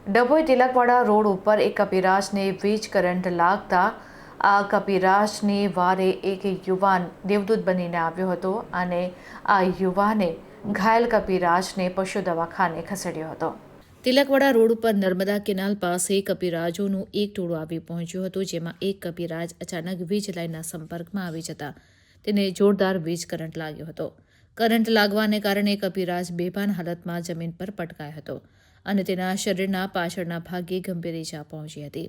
Dabhoi Tilakwada road ઉપર એક કપિરાજને વીજ કરંટ લાગતા આ કપિરાજની વારે એક યુવાન દેવદૂત બનીને આવ્યો હતો અને આ યુવાને ઘાયલ કપિરાજને પશુ દવાખાને ખસેડ્યો હતો। તિલકવાડા રોડ ઉપર નર્મદા કેનાલ પાસે કપિરાજોનું એક ટોળું આવી પહોંચ્યું હતું, જેમાં એક કપિરાજ અચાનક વીજ લાઇનના સંપર્કમાં આવી જતા તેને જોરદાર વીજ કરંટ લાગ્યો હતો। કરંટ લાગવાને કારણે કપિરાજ બેભાન હાલતમાં જમીન પર પટકાયો હતો અને તેના શરીરના પાછળના ભાગે ગંભીર ઈજા પહોંચી હતી।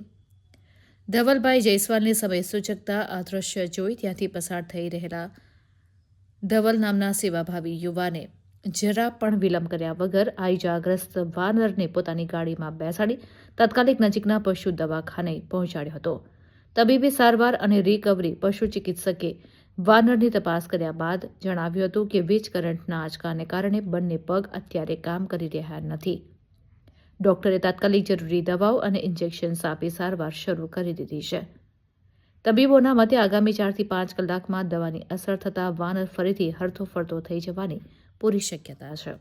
ધવલભાઈ જયસ્વાલની સમય સૂચકતા આ દ્રશ્ય જોઈ ત્યાંથી પસાર થઈ રહેલા ધવલ નામના સેવાભાવી યુવાને જરા પણ વિલંબ કર્યા વગર આ ઈજાગ્રસ્ત વાનરને પોતાની ગાડીમાં બેસાડી તાત્કાલિક નજીકના પશુ દવાખાને પહોંચાડ્યો હતો। તબીબી સારવાર અને રિકવરી પશુ ચિકિત્સકે વાનરની તપાસ કર્યા બાદ જણાવ્યું હતું કે વીજ કરંટના આંચકાને કારણે બંને પગ અત્યારે કામ કરી રહ્યા નથી। ડોક્ટરે તાત્કાલિક જરૂરી દવાઓ અને ઇન્જેક્શન્સ આપી સારવાર શરૂ કરી દીધી છે। તબીબોના મતે આગામી 4 થી 5 કલાકમાં દવાની અસર થતાં વાનર ફરીથી હરતો ફરતો થઈ જવાની પૂરી શક્યતા છે।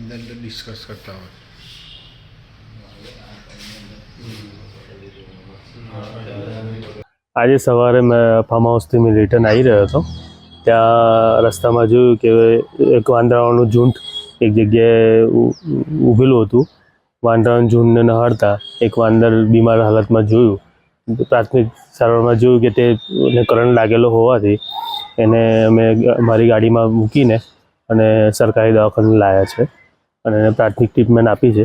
अंदर डिस्कस करता हुआ આજે સવારે મેં ફાર્મ હાઉસથી મેં રિટર્ન આવી રહ્યો હતો। ત્યાં રસ્તામાં જોયું કે એક વાંદરાઓનું ઝુંડ એક જગ્યાએ ઊભેલું હતું। વાંદરાઓના ઝુંડને નહાળતા એક વાંદર બીમાર હાલતમાં જોયું। પ્રાથમિક સારવારમાં જોયું કે તેને કરંટ લાગેલો હોવાથી એને અમે મારી ગાડીમાં મૂકીને અને સરકારી દવાખાને લાવ્યા છે અને એને પ્રાથમિક ટ્રીટમેન્ટ આપી છે।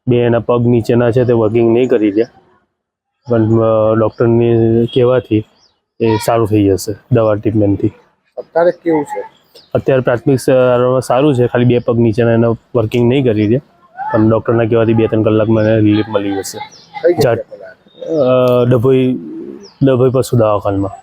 બે એના પગ નીચેના છે તે વર્કિંગ નહીં કરી રહ્યા, પણ ડૉક્ટરની કહેવાથી એ સારું થઈ જશે દવા ટ્રીટમેન્ટથી। અત્યારે કેવું છે? અત્યારે પ્રાથમિક સારવારમાં સારું છે, ખાલી બે પગ નીચેના એના વર્કિંગ નહીં કરી રહ્યા, પણ ડૉક્ટરના કહેવાથી 2-3 કલાકમાં એને રિલીફ મળી જશે। ડભોઈ પશુ દવાખાનામાં।